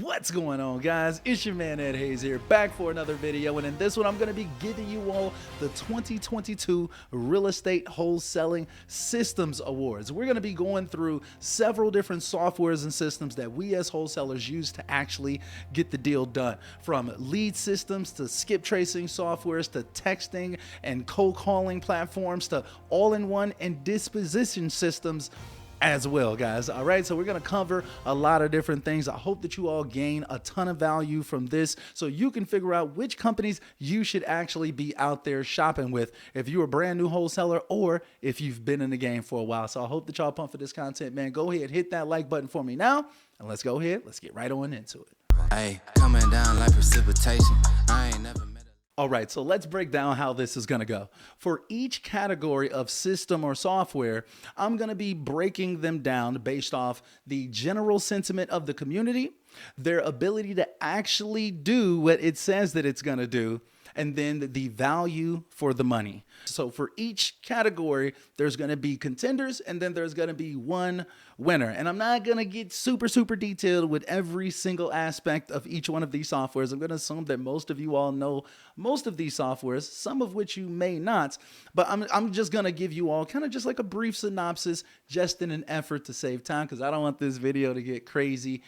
What's going on, guys? It's your man Ed Hayes here, back for another video, and in this one I'm going to be giving you all the 2022 Real Estate Wholesaling Systems Awards. We're going to be going through several different softwares and systems that we as wholesalers use to actually get the deal done, from lead systems to skip tracing softwares to texting and cold calling platforms to all-in-one and disposition systems as well, guys. All right, so we're going to cover a lot of different things. I hope that you all gain a ton of value from this so you can figure out which companies you should actually be out there shopping with if you're a brand new wholesaler or if you've been in the game for a while. So I hope that y'all pumped for this content, man. Go ahead, hit that like button for me now, and let's go ahead. Let's get right on into it. Hey, coming down like precipitation. I ain't never met. All right, so let's break down how this is going to go. For each category of system or software, I'm going to be breaking them down based off the general sentiment of the community, their ability to actually do what it says that it's going to do, and then the value for the money. So for each category, there's going to be contenders, and then there's going to be one winner. And I'm not going to get super detailed with every single aspect of each one of these softwares. I'm going to assume that most of you all know most of these softwares, some of which you may not, but I'm just going to give you all kind of just like a brief synopsis, just in an effort to save time, because I don't want this video to get crazy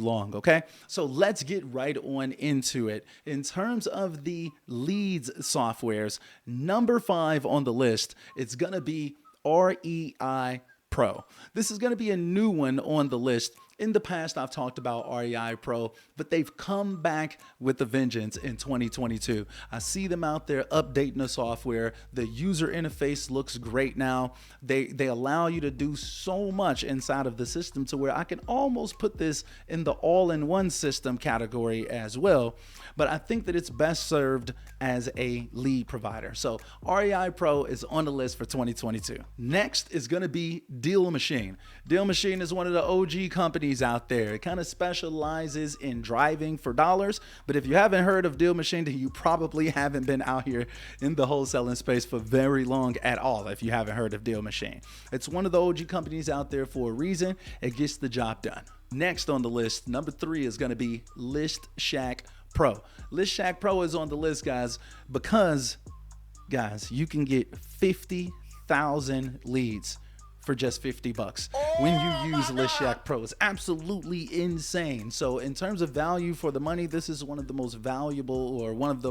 long. Okay, so let's get right on into it. In terms of the leads softwares, number 5 on the list, it's going to be REI Pro. This is going to be a new one on the list. In the past, I've talked about REI Pro, but they've come back with a vengeance in 2022. I see them out there updating the software. The user interface looks great now. They allow you to do so much inside of the system to where I can almost put this in the all-in-one system category as well. But I think that it's best served as a lead provider. So REI Pro is on the list for 2022. Next is going to be Deal Machine. Deal Machine is one of the OG companies out there. It kind of specializes in driving for dollars, but if you haven't heard of Deal Machine, then you probably haven't been out here in the wholesaling space for very long at all if you haven't heard of Deal Machine. It's one of the OG companies out there for a reason. It gets the job done. Next on the list, number 3 is going to be List Shack Pro. List Shack Pro is on the list, guys, because, guys, you can get 50,000 leads for just $50 when you use List Shack Pro. It's absolutely insane. So in terms of value for the money, this is one of the most valuable, or one of the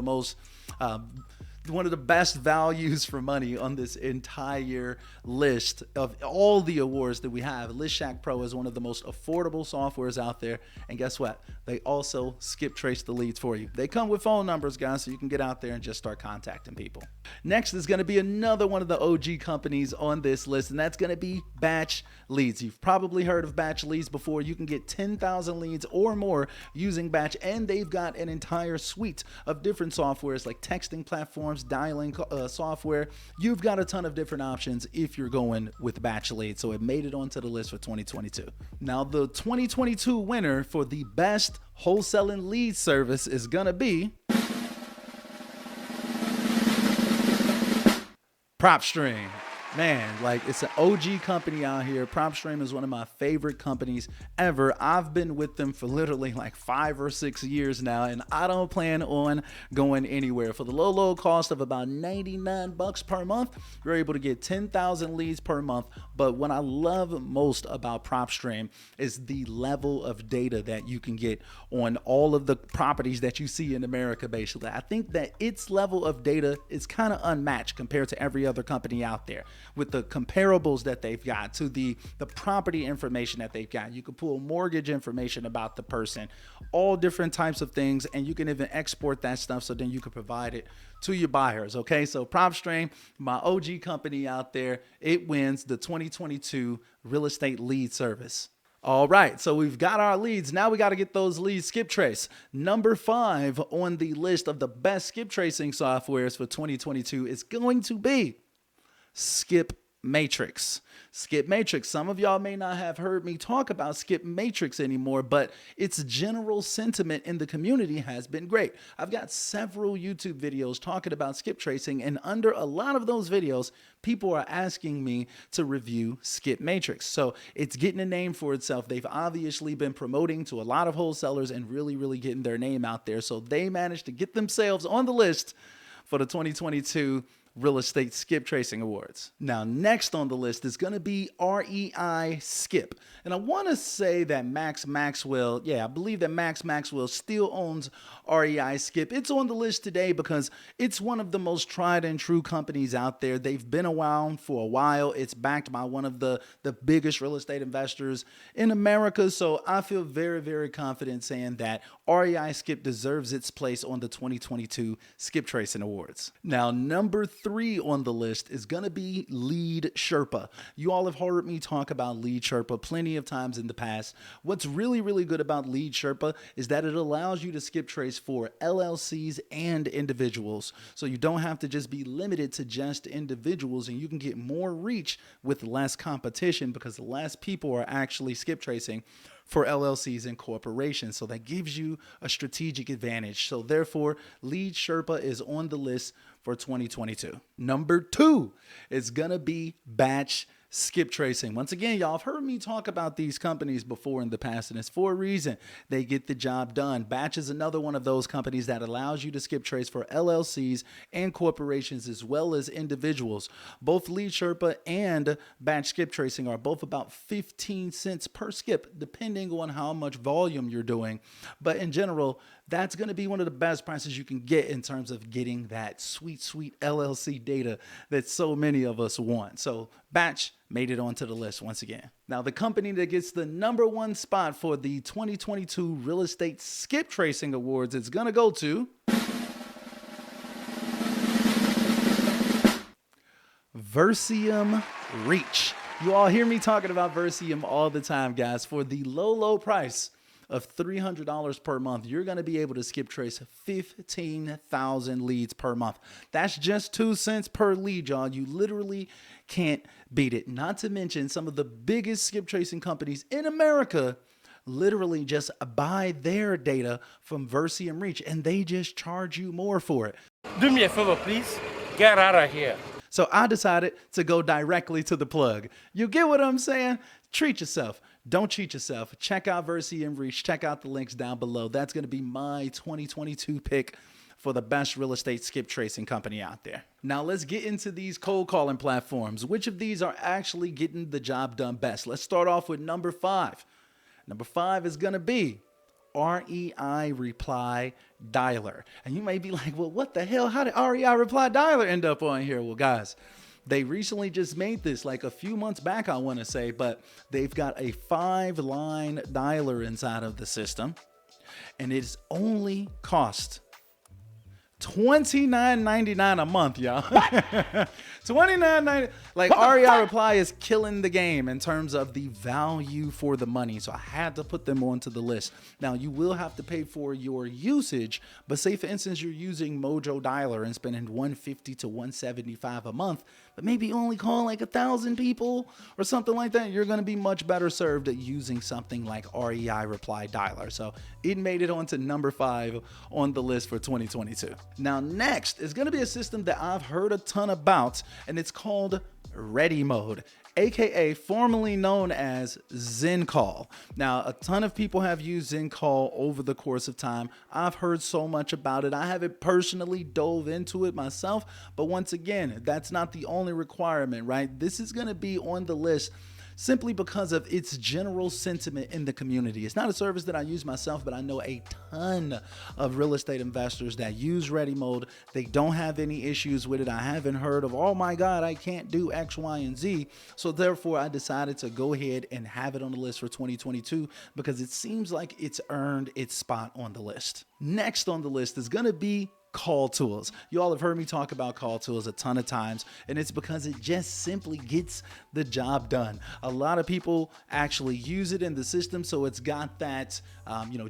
best values for money on this entire list of all the awards that we have. List Shack Pro is one of the most affordable softwares out there. And guess what? They also skip trace the leads for you. They come with phone numbers, guys, so you can get out there and just start contacting people. Next is going to be another one of the OG companies on this list, and that's going to be Batch Leads. You've probably heard of Batch Leads before. You can get 10,000 leads or more using Batch, and they've got an entire suite of different softwares like texting platforms, dialing software. You've got a ton of different options if you're going with Batch Leads, so it made it onto the list for 2022. Now, the 2022 winner for the best wholesaling lead service is gonna be PropStream. Man, like, it's an OG company out here. PropStream is one of my favorite companies ever. I've been with them for literally like 5 or 6 years now, and I don't plan on going anywhere. For the low cost of about $99 per month, you're able to get 10,000 leads per month. But what I love most about PropStream is the level of data that you can get on all of the properties that you see in America, basically. I think that its level of data is kind of unmatched compared to every other company out there, with the comparables that they've got to the property information that they've got. You can pull mortgage information about the person, all different types of things, and you can even export that stuff so then you can provide it to your buyers. Okay, so PropStream, my OG company out there, it wins the 2022 Real Estate Lead Service. All right, so we've got our leads. Now we got to get those leads skip trace. Number 5 on the list of the best skip tracing softwares for 2022 is going to be Skip Matrix. Skip Matrix. Some of y'all may not have heard me talk about Skip Matrix anymore, but its general sentiment in the community has been great. I've got several YouTube videos talking about skip tracing, and under a lot of those videos, people are asking me to review Skip Matrix. So it's getting a name for itself. They've obviously been promoting to a lot of wholesalers and really getting their name out there. So they managed to get themselves on the list for the 2022 Real Estate Skip Tracing Awards. Now, next on the list is going to be REI Skip. And I want to say that Max Maxwell, I believe that Max Maxwell still owns REI Skip. It's on the list today because it's one of the most tried and true companies out there. They've been around for a while. It's backed by one of the biggest real estate investors in America. So I feel very confident saying that REI Skip deserves its place on the 2022 Skip Tracing Awards. Now, number 3 on the list is going to be Lead Sherpa. You all have heard me talk about Lead Sherpa plenty of times in the past. What's really good about Lead Sherpa is that it allows you to skip trace for LLCs and individuals. So you don't have to just be limited to just individuals, and you can get more reach with less competition because less people are actually skip tracing for LLCs and corporations. So that gives you a strategic advantage. So therefore, Lead Sherpa is on the list for 2022. Number 2 is going to be Batch Skip Tracing. Once again, y'all have heard me talk about these companies before in the past, and it's for a reason. They get the job done. Batch is another one of those companies that allows you to skip trace for LLCs and corporations as well as individuals. Both Lead Sherpa and Batch Skip Tracing are both about 15 cents per skip, depending on how much volume you're doing. But in general, that's going to be one of the best prices you can get in terms of getting that sweet LLC data that so many of us want. So Batch made it onto the list once again. Now, the company that gets the number 1 spot for the 2022 Real Estate Skip Tracing Awards is going to go to Versium Reach. You all hear me talking about Versium all the time, guys. For the low price of $300 per month, you're going to be able to skip trace 15,000 leads per month. That's just 2 cents per lead, y'all. You literally can't beat it. Not to mention some of the biggest skip tracing companies in America literally just buy their data from Versium Reach, and they just charge you more for it. Do me a favor, please. Get out of here. So I decided to go directly to the plug. You get what I'm saying? Treat yourself. Don't cheat yourself. Check out Versium Reach. Check out the links down below. That's going to be my 2022 pick for the best real estate skip tracing company out there. Now let's get into these cold calling platforms. Which of these are actually getting the job done best? Let's start off with number 5. Number 5 is going to be REI Reply Dialer. And you may be like, well, what the hell? How did REI Reply Dialer end up on here? Well, guys, they recently just made this like a few months back, I want to say, but they've got a 5-line dialer inside of the system, and it's only cost $29.99 a month, y'all. $29.99. Like, REI Reply is killing the game in terms of the value for the money. So I had to put them onto the list. Now, you will have to pay for your usage, but say for instance you're using Mojo Dialer and spending $150 to $175 a month, but maybe you only call like 1,000 people or something like that, you're going to be much better served at using something like REI Reply Dialer. So it made it onto number 5 on the list for 2022. Now, next is going to be a system that I've heard a ton about, and it's called Ready Mode, aka formerly known as ZenCall. Now, a ton of people have used ZenCall over the course of time. I've heard so much about it. I haven't personally dove into it myself, but once again, that's not the only requirement, right? This is going to be on the list simply because of its general sentiment in the community. It's not a service that I use myself, but I know a ton of real estate investors that use Ready Mode. They don't have any issues with it. I haven't heard of, oh my God, I can't do X, Y, and Z. So therefore, I decided to go ahead and have it on the list for 2022 because it seems like it's earned its spot on the list. Next on the list is going to be call tools. You all have heard me talk about call tools a ton of times, and it's because it just simply gets the job done. A lot of people actually use it in the system, so it's got that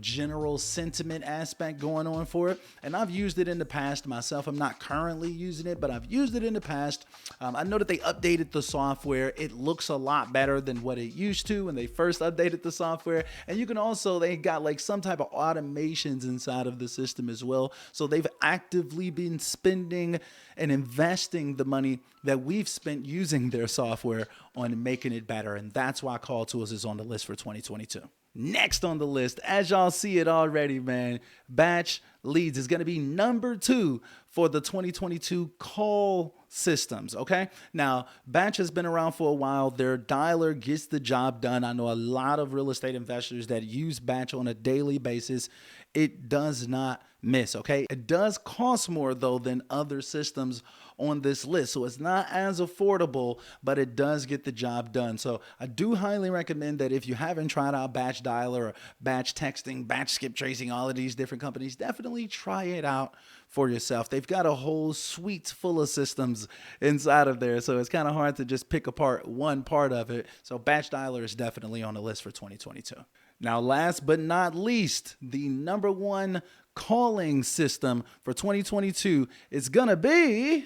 general sentiment aspect going on for it. And I've used it in the past myself. I'm not currently using it, but I've used it in the past. I know that they updated the software. It looks a lot better than what it used to when they first updated the software. And you can also, they got like some type of automations inside of the system as well. So they've actively been spending and investing the money that we've spent using their software on making it better. And that's why Call Tools is on the list for 2022. Next on the list, as y'all see it already, man, Batch Leads is going to be number 2 for the 2022 call systems. Okay. Now, Batch has been around for a while. Their dialer gets the job done. I know a lot of real estate investors that use Batch on a daily basis. It does not miss. Okay. It does cost more though than other systems on this list. So it's not as affordable, but it does get the job done. So I do highly recommend that if you haven't tried out Batch Dialer or Batch Texting, Batch Skip Tracing, all of these different companies, definitely try it out for yourself. They've got a whole suite full of systems inside of there. So it's kind of hard to just pick apart one part of it. So Batch Dialer is definitely on the list for 2022. Now, last but not least, the number 1 calling system for 2022 is going to be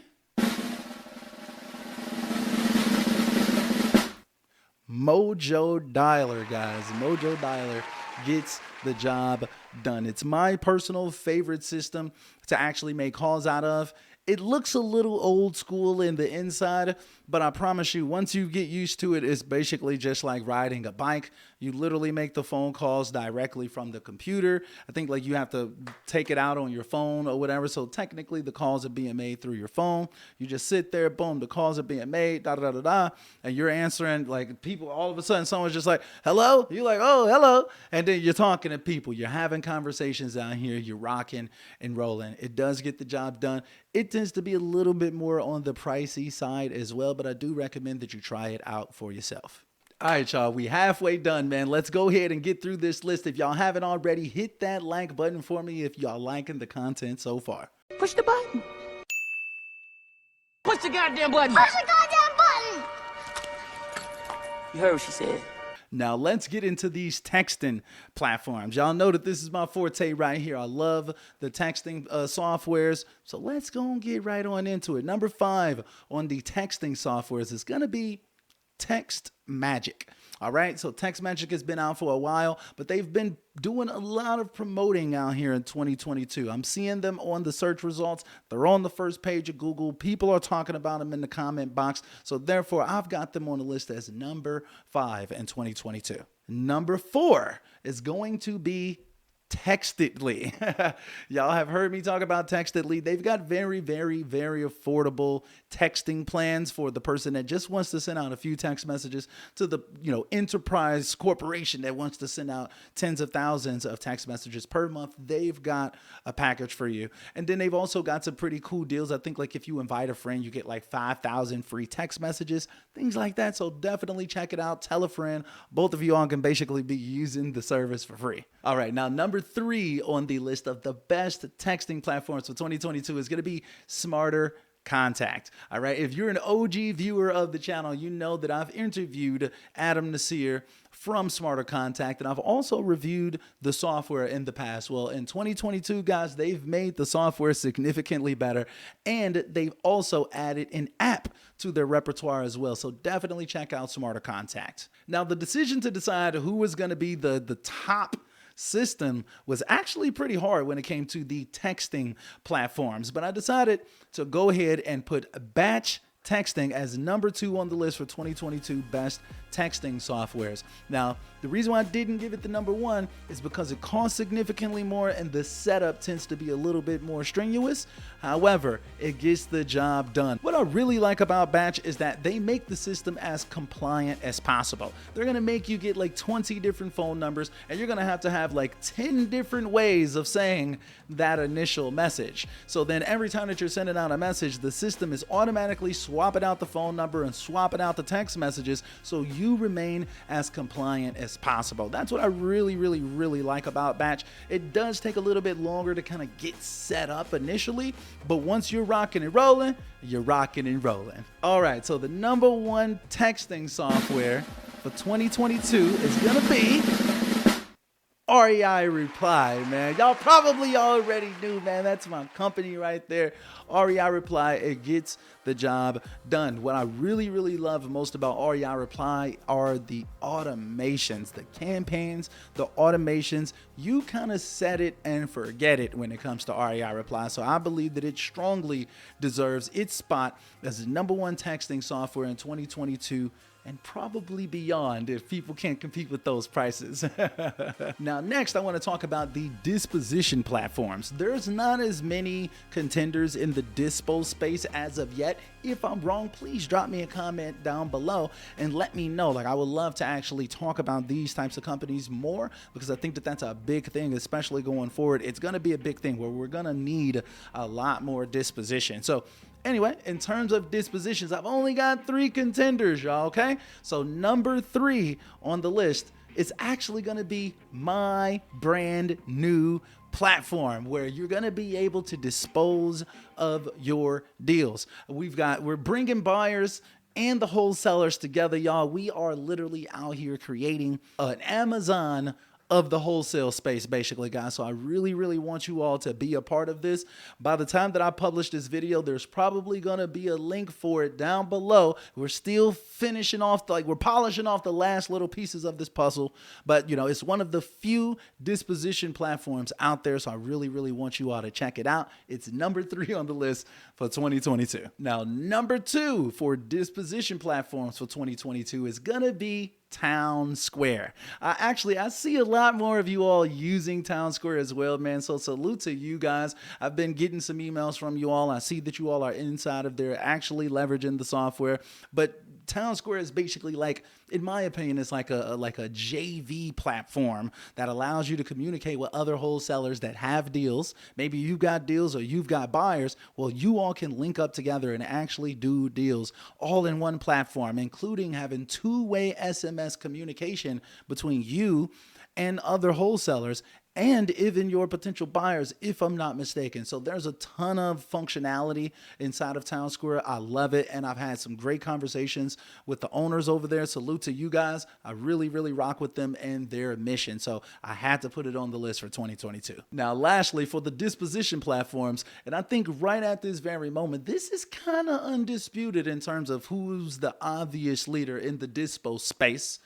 Mojo Dialer, guys. Mojo Dialer gets the job done. It's my personal favorite system to actually make calls out of. It looks a little old school in the inside, but I promise you, once you get used to it, it's basically just like riding a bike. You literally make the phone calls directly from the computer. I think like you have to take it out on your phone or whatever. So technically the calls are being made through your phone. You just sit there, boom, the calls are being made, and you're answering like people. All of a sudden, someone's just like, hello? You're like, oh, hello. And then you're talking to people. You're having conversations out here. You're rocking and rolling. It does get the job done. It tends to be a little bit more on the pricey side as well, but I do recommend that you try it out for yourself. All right, y'all, we halfway done, man. Let's go ahead and get through this list. If y'all haven't already, hit that like button for me if y'all liking the content so far. Push the button. Push the goddamn button. Push the goddamn button. You heard what she said. Now let's get into these texting platforms. Y'all know that this is my forte right here. I love the texting softwares. So let's go and get right on into it. Number 5 on the texting softwares is going to be Text Magic. All right. So Text Magic has been out for a while, but they've been doing a lot of promoting out here in 2022. I'm seeing them on the search results. They're on the first page of Google. People are talking about them in the comment box. So therefore, I've got them on the list as number 5 in 2022. Number 4 is going to be Textedly. Y'all have heard me talk about Textedly. They've got very, very, very affordable texting plans for the person that just wants to send out a few text messages to the, enterprise corporation that wants to send out tens of thousands of text messages per month. They've got a package for you. And then they've also got some pretty cool deals. I think like if you invite a friend, you get like 5,000 free text messages, things like that. So definitely check it out. Tell a friend. Both of you all can basically be using the service for free. All right. Now, number 3 on the list of the best texting platforms for 2022 is going to be Smarter Contact. All right. If you're an OG viewer of the channel, you know that I've interviewed Adam Nasir from Smarter Contact, and I've also reviewed the software in the past. Well, in 2022, guys, they've made the software significantly better, and they've also added an app to their repertoire as well. So definitely check out Smarter Contact. Now, the decision to decide who was going to be the top system was actually pretty hard when it came to the texting platforms, but I decided to go ahead and put Batch Texting as number 2 on the list for 2022 best texting softwares. Now, the reason why I didn't give it the number 1 is because it costs significantly more and the setup tends to be a little bit more strenuous. However, it gets the job done. What I really like about Batch is that they make the system as compliant as possible. They're going to make you get like 20 different phone numbers, and you're going to have like 10 different ways of saying that initial message. So then every time that you're sending out a message, the system is automatically swapping swapping out the phone number and swapping out the text messages so you remain as compliant as possible. That's what I really like about Batch. It does take a little bit longer to kind of get set up initially, but once you're rocking and rolling, you're rocking and rolling. All right, so the number one texting software for 2022 is gonna be REI Reply, man. Y'all probably already knew, man. That's my company right there. REI Reply, it gets the job done. What I really love most about REI Reply are the automations, the campaigns, the automations. You kind of set it and forget it when it comes to REI Reply. So I believe that it strongly deserves its spot as the number one texting software in 2022 and probably beyond if people can't compete with those prices. Now, next, I want to talk about the disposition platforms. There's not as many contenders in the dispo space as of yet. If I'm wrong, please drop me a comment down below and let me know. Like, I would love to actually talk about these types of companies more because I think that that's a big thing, especially going forward. It's going to be a big thing where we're going to need a lot more disposition. So anyway, in terms of dispositions, I've only got 3 contenders, y'all, okay? So number 3 on the list is actually going to be my brand new platform where you're going to be able to dispose of your deals. We're bringing buyers and the wholesalers together, y'all. We are literally out here creating an Amazon of the wholesale space, basically, guys. So I really want you all to be a part of this. By the time that I publish this video, there's probably gonna be a link for it down below. We're still finishing off, we're polishing off the last little pieces of this puzzle, but you know, it's one of the few disposition platforms out there. So I really want you all to check it out. It's number 3 on the list for 2022. Now, number 2 for disposition platforms for 2022 is gonna be Town Square. I see a lot more of you all using Town Square as well, man. So salute to you guys. I've been getting some emails from you all. I see that you all are inside of there actually leveraging the software. But Town Square is basically like, in my opinion, it's like a JV platform that allows you to communicate with other wholesalers that have deals. Maybe you've got deals or you've got buyers. Well, you all can link up together and actually do deals all in one platform, including having two-way SMS communication between you and other wholesalers and even your potential buyers, if I'm not mistaken. So there's a ton of functionality inside of Town Square. I love it, and I've had some great conversations with the owners over there. Salute to you guys. I really rock with them and their mission. So I had to put it on the list for 2022. Now, lastly, for the disposition platforms, and I think right at this very moment, this is kind of undisputed in terms of who's the obvious leader in the dispo space.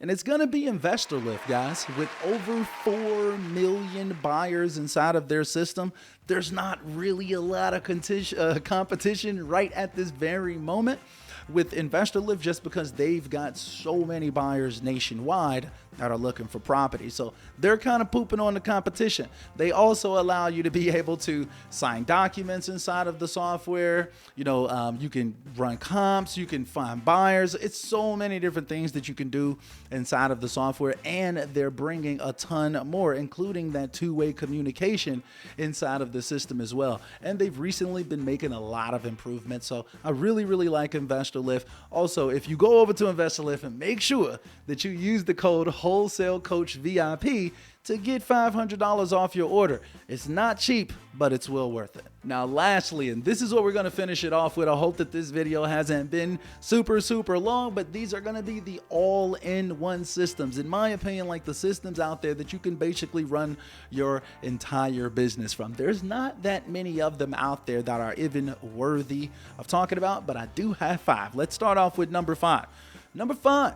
And it's going to be investorlift, guys. With over 4 million buyers inside of their system, there's not really a lot of competition right at this very moment with investorlift, just because they've got so many buyers nationwide that are looking for property. So they're kind of pooping on the competition. They also allow you to be able to sign documents inside of the software. You know, you can run comps, you can find buyers. It's so many different things that you can do inside of the software, and they're bringing a ton more, including that two-way communication inside of the system as well. And they've recently been making a lot of improvements. So I really like investorlift. Also, if you go over to investorlift, and make sure that you use the code Wholesale Coach VIP to get $500 off your order. It's not cheap, but it's well worth it. Now, lastly, and this is what we're going to finish it off with. I hope that this video hasn't been super long, but these are going to be the all-in-one systems. In my opinion, like the systems out there that you can basically run your entire business from. There's not that many of them out there that are even worthy of talking about, but I do have 5. Let's start off with number 5. Number 5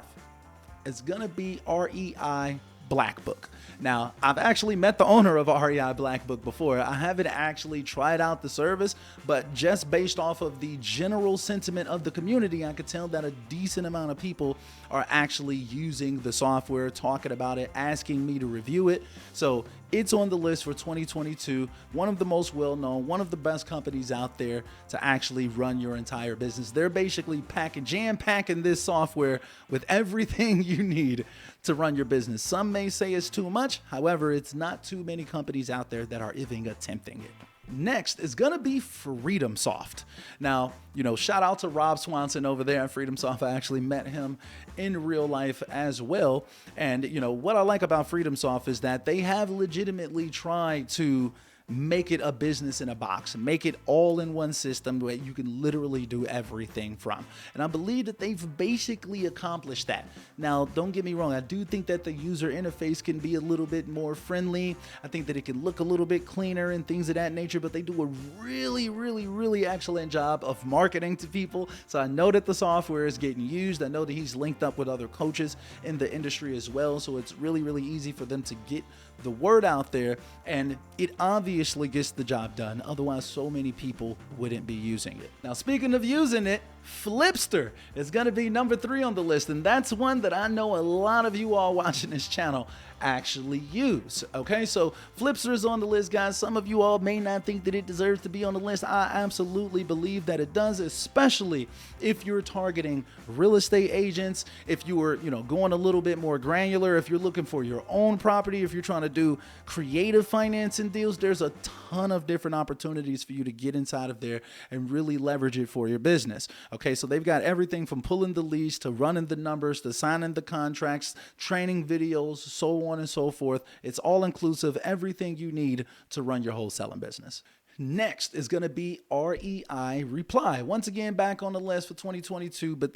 is going to be REI Black Book. Now, I've actually met the owner of REI Black Book before. I haven't actually tried out the service, but just based off of the general sentiment of the community, I could tell that a decent amount of people are actually using the software, talking about it, asking me to review it. So it's on the list for 2022. One of the most well-known, one of the best companies out there to actually run your entire business. They're basically jam-packing this software with everything you need to run your business. Some may say it's too much. However, it's not too many companies out there that are even attempting it. Next is going to be Freedom Soft. Now, shout out to Rob Swanson over there at Freedom Soft. I actually met him in real life as well. And, what I like about Freedom Soft is that they have legitimately tried to make it a business in a box, make it all in one system where you can literally do everything from. And I believe that they've basically accomplished that. Now, don't get me wrong. I do think that the user interface can be a little bit more friendly. I think that it can look a little bit cleaner and things of that nature, but they do a really, really, really excellent job of marketing to people. So I know that the software is getting used. I know that he's linked up with other coaches in the industry as well. So it's really, really easy for them to get the word out there, and it obviously gets the job done. Otherwise, so many people wouldn't be using it. Now, speaking of using it, Flipster is going to be number 3 on the list, and that's one that I know a lot of you all watching this channel actually use. Okay, so Flipster is on the list, guys. Some of you all may not think that it deserves to be on the list. I absolutely believe that it does, especially if you're targeting real estate agents, if you are, going a little bit more granular, if you're looking for your own property, if you're trying to do creative financing deals. There's a ton of different opportunities for you to get inside of there and really leverage it for your business. Okay, so they've got everything from pulling the leads to running the numbers to signing the contracts, training videos, so on and so forth. It's all inclusive, everything you need to run your wholesaling business. Next is going to be REI Reply. Once again, back on the list for 2022, but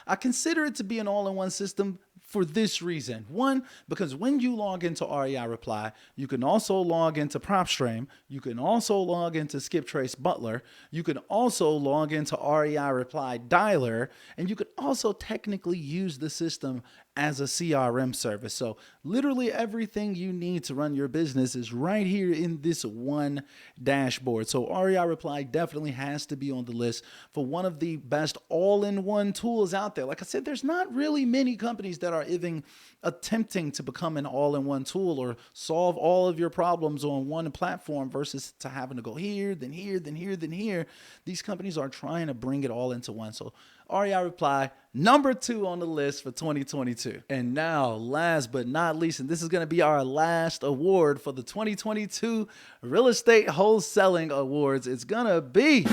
I consider it to be an all-in-one system for this reason. One, because when you log into REI Reply, you can also log into PropStream. You can also log into Skip Trace Butler. You can also log into REI Reply Dialer, and you could also technically use the system as a CRM service. So literally everything you need to run your business is right here in this one dashboard. So REI Reply definitely has to be on the list for one of the best all-in-one tools out there. Like I said, there's not really many companies that are even attempting to become an all-in-one tool or solve all of your problems on one platform versus to having to go here, then here, then here, then here. These companies are trying to bring it all into one. So REI Reply, number 2 on the list for 2022. And now, last but not least, and this is going to be our last award for the 2022 Real Estate Wholesaling Awards. It's going to be,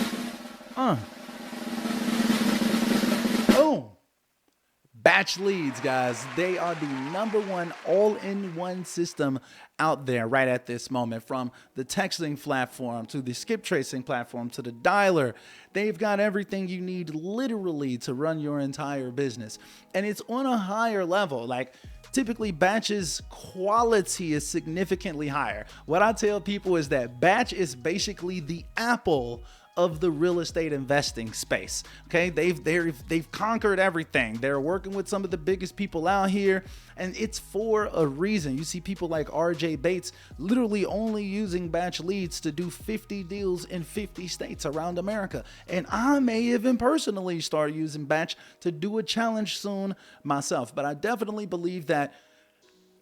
Batch Leads, guys. They are the number 1 all-in-one system out there right at this moment. From the texting platform to the skip tracing platform to the dialer, they've got everything you need literally to run your entire business. And it's on a higher level. Like, typically Batch's quality is significantly higher. What I tell people is that Batch is basically the Apple of the real estate investing space. Okay, they've conquered everything. They're working with some of the biggest people out here, and it's for a reason. You see people like RJ Bates literally only using Batch Leads to do 50 deals in 50 states around America. And I may even personally start using Batch to do a challenge soon myself. But I definitely believe that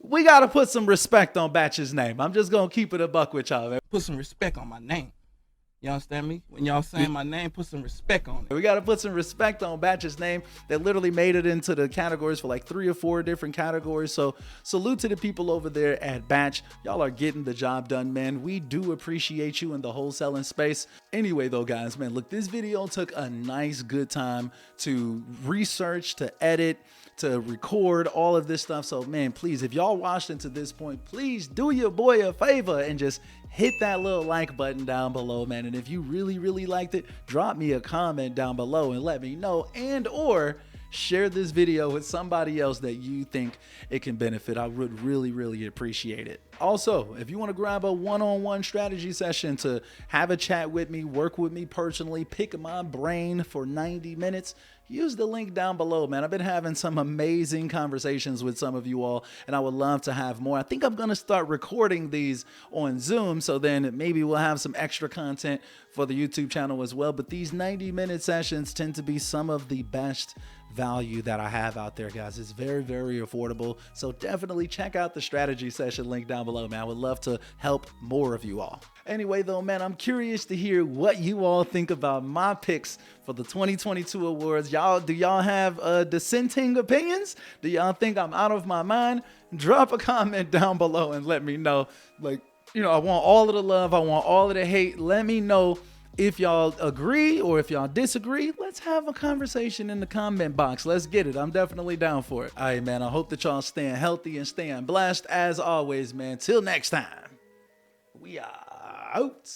we got to put some respect on Batch's name. I'm just going to keep it a buck with y'all. Put some respect on my name. You understand me? When y'all saying my name, put some respect on it. We got to put some respect on Batch's name. That literally made it into the categories for like 3 or 4 different categories. So salute to the people over there at Batch. Y'all are getting the job done, man. We do appreciate you in the wholesaling space. Anyway, though, guys, man, look, this video took a nice, good time to research, to edit, to record all of this stuff. So, man, please, if y'all watched into this point, please do your boy a favor and just hit that little like button down below, man. And if you really, really liked it, drop me a comment down below and let me know, and or share this video with somebody else that you think it can benefit. I would really, really appreciate it. Also, if you want to grab a one-on-one strategy session to have a chat with me, work with me personally, pick my brain for 90 minutes, use the link down below, man. I've been having some amazing conversations with some of you all, and I would love to have more. I think I'm going to start recording these on Zoom, so then maybe we'll have some extra content for the YouTube channel as well. But these 90-minute sessions tend to be some of the best value that I have out there, guys. It's very, very affordable. So definitely check out the strategy session link down below, man. I would love to help more of you all. Anyway, though, man, I'm curious to hear what you all think about my picks for the 2022 awards. Do y'all have dissenting opinions? Do y'all think I'm out of my mind? Drop a comment down below and let me know. Like, I want all of the love. I want all of the hate. Let me know if y'all agree or if y'all disagree. Let's have a conversation in the comment box. Let's get it. I'm definitely down for it. All right, man. I hope that y'all staying healthy and staying blessed as always, man. Till next time, we are out.